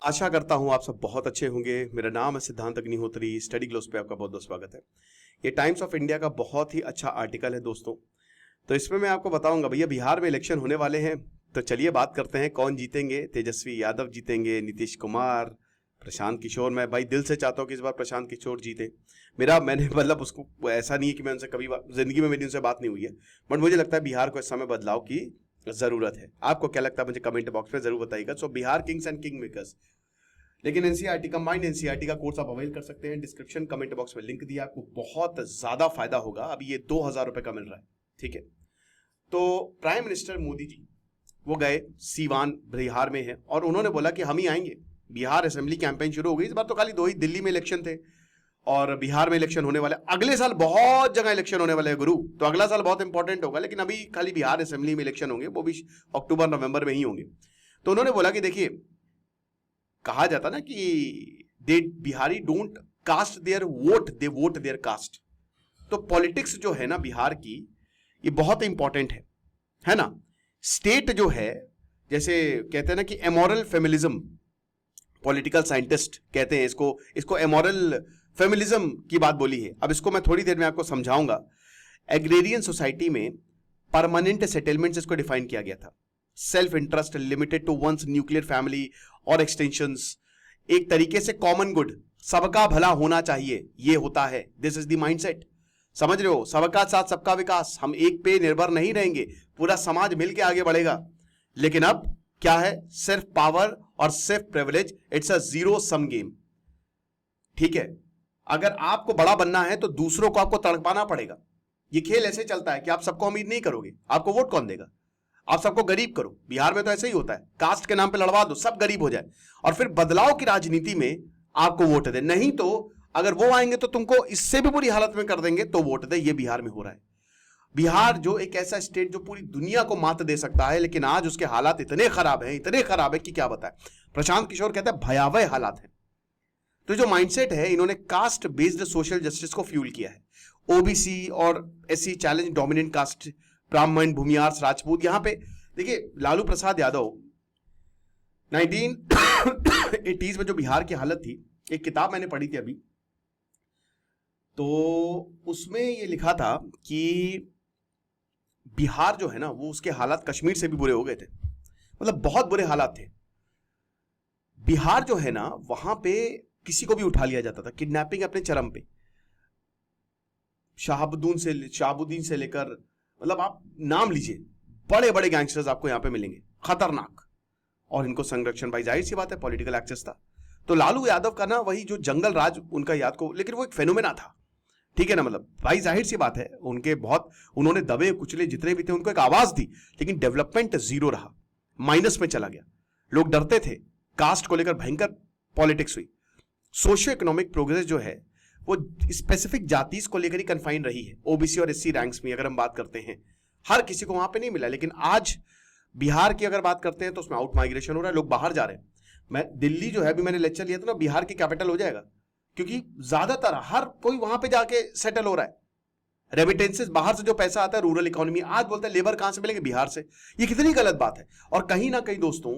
आशा करता हूं आप सब बहुत अच्छे होंगे। मेरा नाम है सिद्धांत अग्निहोत्री। स्टडी ग्लोस पे आपका बहुत बहुत स्वागत है। ये टाइम्स ऑफ इंडिया का बहुत ही अच्छा आर्टिकल है दोस्तों। तो इसमें मैं आपको बताऊंगा भैया बिहार में इलेक्शन होने वाले हैं, तो चलिए बात करते हैं कौन जीतेंगे। तेजस्वी यादव जीतेंगे, नीतीश कुमार, प्रशांत किशोर। मैं भाई दिल से चाहता हूँ कि इस बार प्रशांत किशोर जीते। मैंने मतलब उसको ऐसा नहीं है कि मैं उनसे कभी जिंदगी में मेरी उनसे बात नहीं हुई है, बट मुझे लगता है बिहार को इस समय बदलाव की जरूरत है। आपको क्या लगता है मुझे कमेंट बॉक्स में जरूर बताइएगा। So Bihar kings and king makers. लेकिन एनसीईआरटी कंबाइंड एनसीईआरटी का कोर्स आप अवेल कर सकते हैं। डिस्क्रिप्शन कमेंट बॉक्स में लिंक दिया, आपको बहुत ज्यादा फायदा होगा। अभी ये 2000 रुपए का मिल रहा है, ठीक है। तो प्राइम मिनिस्टर मोदी जी वो गए सीवान बिहार में है और उन्होंने बोला कि हम ही आएंगे। बिहार असेंबली कैंपेन शुरू हो गई। इस बार तो खाली 2 ही दिल्ली में इलेक्शन थे और बिहार में इलेक्शन होने वाले। अगले साल बहुत जगह इलेक्शन होने वाले हैं गुरु, तो अगला साल बहुत इंपॉर्टेंट होगा। लेकिन अभी खाली बिहार असेंबली में इलेक्शन होंगे, वो भी अक्टूबर नवंबर में ही होंगे। तो उन्होंने बोला कि देखिए, कहा जाता ना कि the Bihari don't cast their vote, they vote their caste. तो पॉलिटिक्स जो है ना बिहार की, ये बहुत इंपॉर्टेंट है ना। स्टेट जो है, जैसे कहते हैं ना कि एमोरल फेमिनिज्म, पॉलिटिकल साइंटिस्ट कहते हैं इसको एमोरल फेमिनिज्म की बात बोली है। अब इसको मैं थोड़ी देर में आपको समझाऊंगा। एग्रेरियन सोसाइटी में परमानेंट सेटलमेंट इसको डिफाइन किया गया था। Self interest limited to one's nuclear family और एक्सटेंशंस। एक तरीके से कॉमन गुड, सबका भला होना चाहिए, ये होता है। दिस इज द माइंडसेट, समझ रहे हो। सबका साथ सबका विकास, हम एक पे निर्भर नहीं रहेंगे, पूरा समाज मिलके आगे बढ़ेगा। लेकिन अब क्या है, सिर्फ पावर और सिर्फ privilege. It's a zero sum game, ठीक है। अगर आपको बड़ा बनना है तो दूसरों को आपको तड़पाना पड़ेगा। ये खेल ऐसे चलता है कि आप सबको अमीर नहीं करोगे, आपको वोट कौन देगा। आप सबको गरीब करो। बिहार में तो ऐसे ही होता है, कास्ट के नाम पे लड़वा दो, सब गरीब हो जाए और फिर बदलाव की राजनीति में आपको वोट दे। नहीं तो अगर वो आएंगे तो तुमको इससे भी बुरी हालत में कर देंगे, तो वोट दे। ये बिहार में हो रहा है। बिहार जो एक ऐसा स्टेट जो पूरी दुनिया को मात दे सकता है, लेकिन आज उसके हालात इतने खराब है कि क्या बताएं। प्रशांत किशोर कहता है भयावह हालात है। तो जो माइंडसेट है, इन्होंने कास्ट बेस्ड सोशल जस्टिस को फ्यूल किया है। ओबीसी और एससी चैलेंज डोमिनेंट कास्ट, ब्राह्मण, भूमियार्स, राजपूत। यहां पे देखिए, लालू प्रसाद यादव 1980s में जो बिहार की हालत थी, एक किताब मैंने पढ़ी थी अभी, तो उसमें ये लिखा था कि बिहार जो है ना, वो उसके हालात कश्मीर से भी बुरे हो गए थे। मतलब बहुत बुरे हालात थे। बिहार जो है ना, वहां पे किसी को भी उठा लिया जाता था। किडनैपिंग अपने चरम पे। शाहबुद्दीन से लेकर, मतलब आप नाम लीजिए, बड़े बड़े गैंगस्टर्स आपको यहां पे मिलेंगे, खतरनाक। और इनको संरक्षण, भाई जाहिर सी बात है, पॉलिटिकल एक्सेस था। तो लालू यादव का ना वही जो जंगल राज उनका याद को, लेकिन वो एक फेनोमेना था, ठीक है ना। मतलब भाई जाहिर सी बात है, उनके बहुत, उन्होंने दबे कुचले जितने भी थे उनको एक आवाज दी, लेकिन डेवलपमेंट जीरो रहा, माइनस में चला गया। लोग डरते थे, कास्ट को लेकर भयंकर पॉलिटिक्स हुई। सोशियो इकोनॉमिक प्रोग्रेस जो है वो स्पेसिफिक जातीज को लेकर ही कन्फाइन रही है। ओबीसी और एससी रैंक्स में अगर हम बात करते हैं, हर किसी को वहां पे नहीं मिला। लेकिन आज बिहार की अगर बात करते हैं तो उसमें आउट माइग्रेशन हो रहा है, लोग बाहर जा रहे हैं। मैं दिल्ली जो है, अभी मैंने लेक्चर लिया था ना, बिहार की कैपिटल हो जाएगा, क्योंकि ज्यादातर हर कोई वहां पे जाके सेटल हो रहा है। रेमिटेंसेस, बाहर से जो पैसा आता है, रूरल इकोनॉमी। आज बोलते हैं लेबर कहां से मिलेंगे, बिहार से। ये कितनी गलत बात है। और कहीं ना कहीं दोस्तों,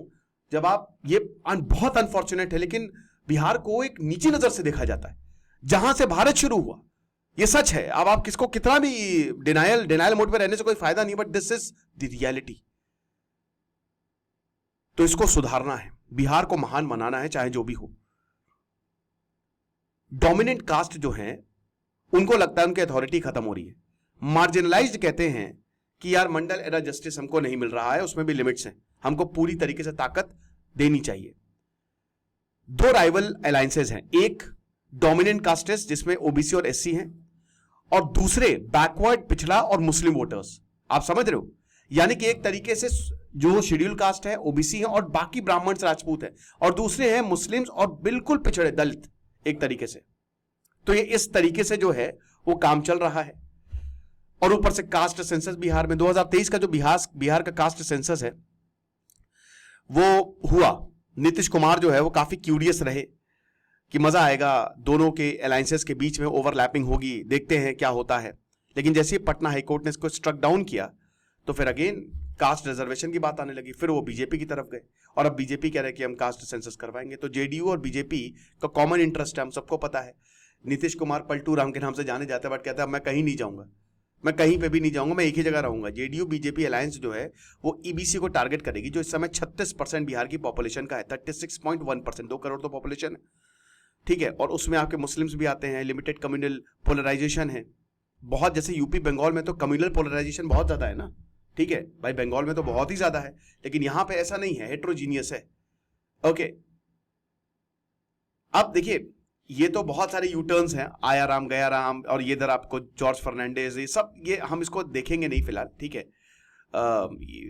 जब आप ये बहुत अनफॉर्चुनेट है, लेकिन बिहार को एक नीची नजर से देखा जाता है, जहां से भारत शुरू हुआ। ये सच है। अब आप किसको कितना भी डिनायल मोड पे रहने से कोई फायदा नहीं, but this is the reality. तो इसको सुधारना है, बिहार को महान बनाना है, चाहे जो भी हो। डोमिनेंट कास्ट जो है, उनको लगता है उनकी अथॉरिटी खत्म हो रही है। मार्जिनलाइज्ड कहते हैं कि यार मंडल एरा जस्टिस हमको नहीं मिल रहा है, उसमें भी लिमिट्स हैं, हमको पूरी तरीके से ताकत देनी चाहिए। 2 राइवल अलायंसेज हैं, एक डोमिनेंट कास्टेस जिसमें ओबीसी और एससी हैं, और दूसरे बैकवर्ड, पिछड़ा और मुस्लिम वोटर्स। आप समझ रहे हो, यानी कि एक तरीके से जो शेड्यूल कास्ट है, ओबीसी है, और बाकी ब्राह्मण राजपूत है, और दूसरे हैं मुस्लिम्स और बिल्कुल पिछड़े दलित, एक तरीके से। तो ये इस तरीके से जो है वो काम चल रहा है। और ऊपर से कास्ट सेंसस बिहार में 2023 का जो बिहार का कास्ट सेंसस है वो हुआ। नीतीश कुमार जो है वो काफी क्यूरियस रहे कि मजा आएगा, दोनों के अलायंसेस के बीच में ओवरलैपिंग होगी, देखते हैं क्या होता है। लेकिन जैसे ही पटना हाईकोर्ट ने इसको स्ट्रक डाउन किया, तो फिर अगेन कास्ट रिजर्वेशन की बात आने लगी, फिर वो बीजेपी की तरफ गए और अब बीजेपी कह रहे हैं कि हम कास्ट सेंसस करवाएंगे। तो जेडीयू और बीजेपी का कॉमन इंटरेस्ट है, हम सबको पता है। नीतीश कुमार पलटू राम के नाम से जाने जाते हैं, बट कहता है मैं कहीं नहीं जाऊंगा, मैं कहीं पे भी नहीं जाऊंगा, मैं एक ही जगह रहूंगा। जेडीयू बीजेपी अलायंस जो है वो ईबीसी को टारगेट करेगी, जो इस समय 36% बिहार की पॉपुलेशन का है, 36.1%, 2 करोड़ तो पॉपुलेशन है, ठीक है। और उसमें आपके मुस्लिम्स भी आते हैं, लिमिटेड कम्युनल पोलराइजेशन है बहुत, जैसे यूपी बंगाल में तो कम्युनल पोलराइजेशन बहुत ज्यादा है ना, ठीक है भाई, बंगाल में तो बहुत ही ज्यादा है, लेकिन यहां पे ऐसा नहीं है, हेट्रोजीनियस है। ओके, अब देखिए ये तो बहुत सारे यू टर्न्स हैं, आया राम गया राम, और ये इधर आपको जॉर्ज फर्नांडिस, ये सब, ये हम इसको देखेंगे नहीं फिलहाल, ठीक है।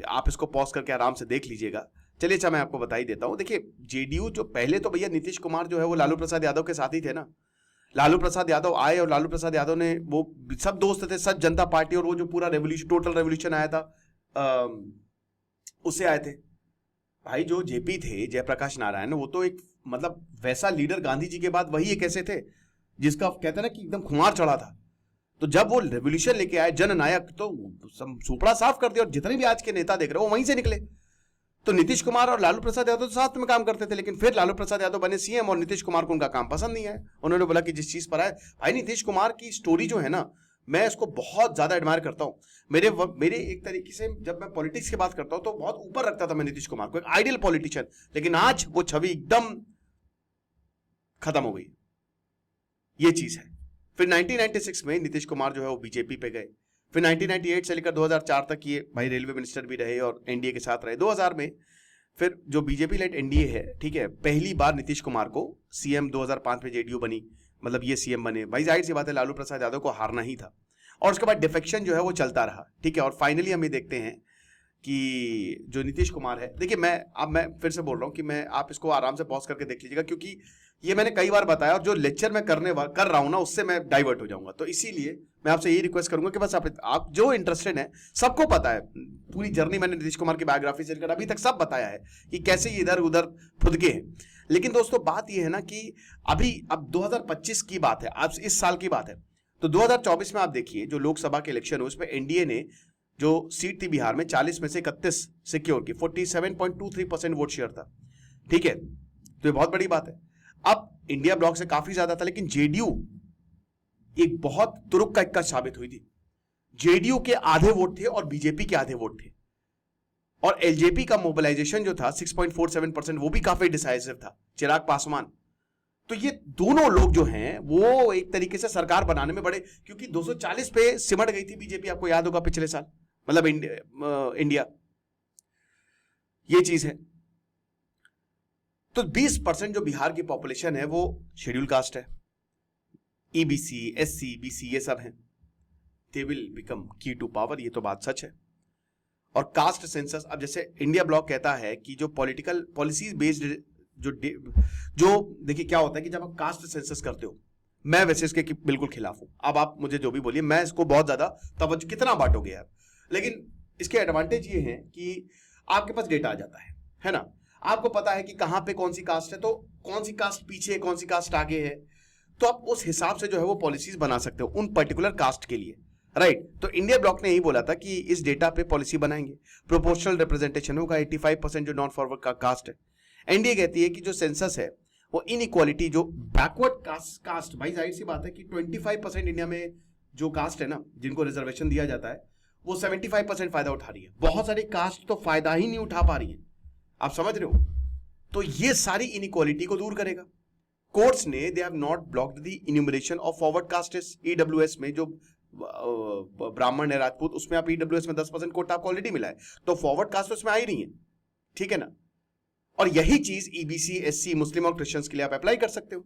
आप इसको पॉज करके आराम से देख लीजिएगा। चलिए अच्छा मैं आपको बता ही देता हूं। देखिए जेडीयू जो पहले तो भैया नीतीश कुमार जो है वो लालू प्रसाद यादव के साथ ही थे ना। लालू प्रसाद यादव आए और लालू प्रसाद यादव ने, वो सब दोस्त थे, सच जनता पार्टी, और वो जो पूरा रेवोल्यूशन, टोटल रेवोल्यूशन आया था उससे आए थे भाई। जो जेपी थे, जयप्रकाश नारायण, वो तो एक मतलब वैसा लीडर गांधी जी के बाद वही एक ऐसे थे जिसका कहते हैं ना कि एकदम खुमार चढ़ा था। तो जब वो रेवोल्यूशन लेके आए जननायक, तो सुपड़ा साफ कर दिया, और जितने भी आज के नेता देख रहे हो वो वहीं से निकले। तो नीतीश कुमार और लालू प्रसाद यादव तो साथ में काम करते थे, लेकिन फिर लालू प्रसाद यादव बने सीएम और नीतीश कुमार को उनका काम पसंद नहीं आया। उन्होंने बोला कि जिस चीज पर आए, भाई नीतीश कुमार की स्टोरी जो है ना, मैं इसको बहुत ज्यादा एडमायर करता हूं। मेरे एक तरीके से जब मैं पॉलिटिक्स की बात करता हूं तो बहुत ऊपर रखता था मैं नीतीश कुमार को, एक आइडियल पॉलिटिशियन, लेकिन आज वो छवि एकदम खत्म हो गई। ये चीज है। फिर 1996 में नीतीश कुमार जो है वो बीजेपी पे गए, फिर 1998 से लेकर 2004 तक ये भाई रेलवे मिनिस्टर भी रहे और एनडीए के साथ रहे। 2000 में फिर जो बीजेपी लेड एनडीए है, ठीक है, पहली बार नीतीश कुमार को सीएम 2005 में जेडीयू बनी, मतलब ये सीएम बने। भाई जाहिर सी बात है लालू प्रसाद यादव को हारना ही था, और उसके बाद डिफेक्शन जो है वो चलता रहा, ठीक है। और फाइनली हम ये देखते हैं कि जो नीतीश कुमार है, देखिए मैं फिर से बोल रहा हूं कि आप इसको आराम से पॉज करके देख लीजिएगा, क्योंकि ये मैंने कई बार बताया, और जो लेक्चर मैं कर रहा हूं ना उससे मैं डाइवर्ट हो जाऊंगा। तो इसीलिए मैं आपसे यही रिक्वेस्ट करूंगा कि बस आप जो इंटरेस्टेड है, सबको पता है पूरी जर्नी मैंने नीतीश कुमार की बायोग्राफी से लेकर अभी तक सब बताया है कि कैसे ये इधर उधर फुदके हैं। लेकिन दोस्तों बात ये है ना कि अब 2025 की बात है, आज इस साल की बात है। तो 2024 में आप देखिए जो लोकसभा के इलेक्शन हुए उसमें एनडीए ने जो सीट थी बिहार में 40 में से 31 सिक्योर की, 47.23% वोट शेयर था, ठीक है। तो ये बहुत बड़ी बात है। अब इंडिया ब्लॉक से काफी ज्यादा था, लेकिन जेडीयू एक बहुत तुरुक का इक्का साबित हुई थी। जेडीयू के आधे वोट थे और बीजेपी के आधे वोट थे, और एलजेपी का मोबिलाइजेशन जो था 6.47%, वो भी काफी डिसाइसिव था, चिराग पासवान। तो ये दोनों लोग जो हैं वो एक तरीके से सरकार बनाने में बड़े, क्योंकि 240 पे सिमट गई थी बीजेपी, आपको याद होगा पिछले साल, मतलब इंडिया, ये चीज है। तो 20% जो बिहार की पॉपुलेशन है वो शेड्यूल कास्ट है, ईबीसी, एससी, बीसी ये सब हैं। दे विल बिकम की टू पावर, ये तो बात सच है। और कास्ट सेंसस, अब जैसे इंडिया ब्लॉक कहता है कि जो पॉलिटिकल पॉलिसीज बेस्ड जो देखिए क्या होता है कि जब आप कास्ट सेंसस करते हो, मैं वैसे इसके बिल्कुल खिलाफ हूं। अब आप मुझे जो भी बोलिए, मैं इसको बहुत ज्यादा तवज्जो, कितना बांटोगे यार, लेकिन इसके एडवांटेज ये हैं कि आपके पास डेटा आ जाता है ना। आपको पता है कि कहां पे कौन सी कास्ट है, तो कौन सी कास्ट पीछे है, कौन सी कास्ट आगे है, तो आप उस हिसाब से जो है वो पॉलिसीज बना सकते हो उन पर्टिकुलर कास्ट के लिए, राइट। तो इंडिया ब्लॉक ने यही बोला था कि इस डेटा पे पॉलिसी बनाएंगे, प्रोपोर्शनल रिप्रेजेंटेशन होगा, 85% जो नॉन फॉरवर्ड का कास्ट है। एनडीए कहती है कि जो सेंसस है वो इनइक्वालिटी, जो बैकवर्ड कास्ट, भाई जाहिर सी बात है कि 25% इंडिया में जो कास्ट है ना, जिनको रिजर्वेशन दिया जाता है, वो 75% फायदा उठा रही है। बहुत सारी कास्ट तो फायदा ही नहीं उठा पा रही है, आप समझ रहे हो। तो ये सारी इनइक्वालिटी को दूर करेगा। कोर्ट्स ने they have not blocked the enumeration of forward castes, EWS में जो ब्राह्मण है, राजपूत, उसमें आप ईडब्ल्यूएस में 10% कोटा आपको ऑलरेडी मिला है, तो फॉरवर्ड कास्ट उसमें आ ही नहीं है, ठीक है ना। और यही चीज ईबीसी, एससी, मुस्लिम और क्रिश्चियंस के लिए आप अप्लाई कर सकते हो,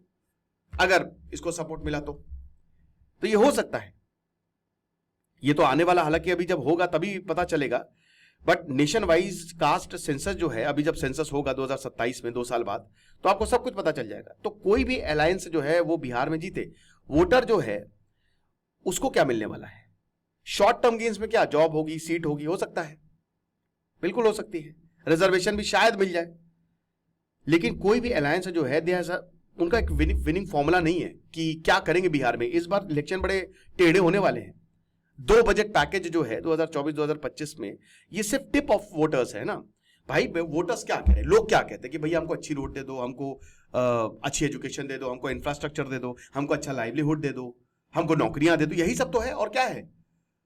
अगर इसको सपोर्ट मिला तो ये हो सकता है। ये तो आने वाला, हालांकि अभी जब होगा तभी पता चलेगा, but nation wise caste census जो है, अभी जब सेंसस होगा 2027 में, 2 साल बाद, तो आपको सब कुछ पता चल जाएगा। तो कोई भी अलायंस जो है वो बिहार में जीते, वोटर जो है उसको क्या मिलने वाला है, शॉर्ट टर्म गेम्स में क्या जॉब होगी, सीट होगी, हो सकता है, बिल्कुल हो सकती है, रिजर्वेशन भी शायद मिल जाए। लेकिन कोई भी अलायंस जो है उनका एक विनिंग फॉर्मूला नहीं है कि क्या करेंगे बिहार में। इस बार इलेक्शन बड़े टेढ़े होने वाले हैं। दो बजट पैकेज जो है 2024-2025 में, ये सिर्फ टिप ऑफ वोटर्स है ना भाई। वोटर्स क्या कह रहे हैं, लोग क्या कहते हैं कि भैया हमको अच्छी रोड दे दो, हमको अच्छी एजुकेशन दे दो, हमको इंफ्रास्ट्रक्चर दे दो, हमको अच्छा लाइवलीहुड दे दो, हमको नौकरियां दे दो, यही सब तो है। और क्या है,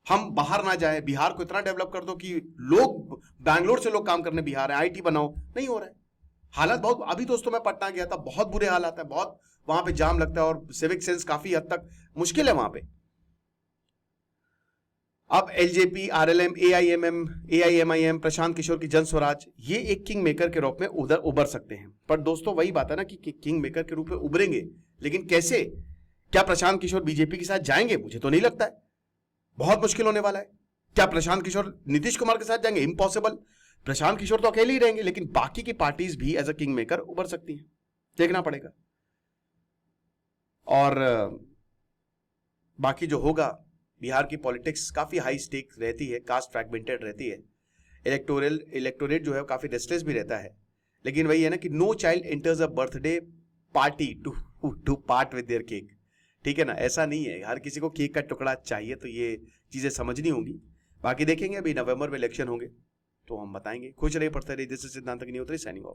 हम बाहर ना जाए, बिहार को इतना डेवलप कर दो कि लोग बैंगलोर से लोग काम करने बिहार है, आईटी बनाओ। नहीं हो रहा है, हालात बहुत। अभी दोस्तों मैं पटना गया था, बहुत बुरे हालात है, बहुत वहां पे जाम लगता है और सिविक सेंस काफी हद तक मुश्किल है वहां पे। अब LJP, RLM, AIMIM, Prashant Kishor की जन स्वराज, ये एक किंग मेकर के रूप में उधर उभर सकते हैं। पर दोस्तों वही बात है ना कि किंग मेकर के रूप में उभरेंगे, लेकिन कैसे? क्या प्रशांत किशोर बीजेपी के साथ जाएंगे? मुझे तो नहीं लगता है, बहुत मुश्किल होने वाला है। क्या प्रशांत किशोर नीतीश कुमार के साथ जाएंगे? इम्पॉसिबल। प्रशांत किशोर तो अकेले ही रहेंगे, लेकिन बाकी की पार्टीज भी एज अ किंग मेकर उभर सकती हैं, देखना पड़ेगा। और बाकी जो होगा, बिहार की पॉलिटिक्स काफी हाई स्टेक रहती है, कास्ट फ्रैगमेंटेड रहती है, इलेक्टोरेट जो है काफी रेस्टलेस भी रहता है। लेकिन वही है ना कि no child enters a birthday party to part with their cake. ठीक है ना, ऐसा नहीं है, हर किसी को केक का टुकड़ा चाहिए, तो ये चीजें समझनी होंगी। बाकी देखेंगे, अभी नवंबर में इलेक्शन होंगे तो हम बताएंगे। खुश रहिए, पढ़ते रहिए। दिस इज सिद्धांत अग्निहोत्री साइनिंग ऑफ।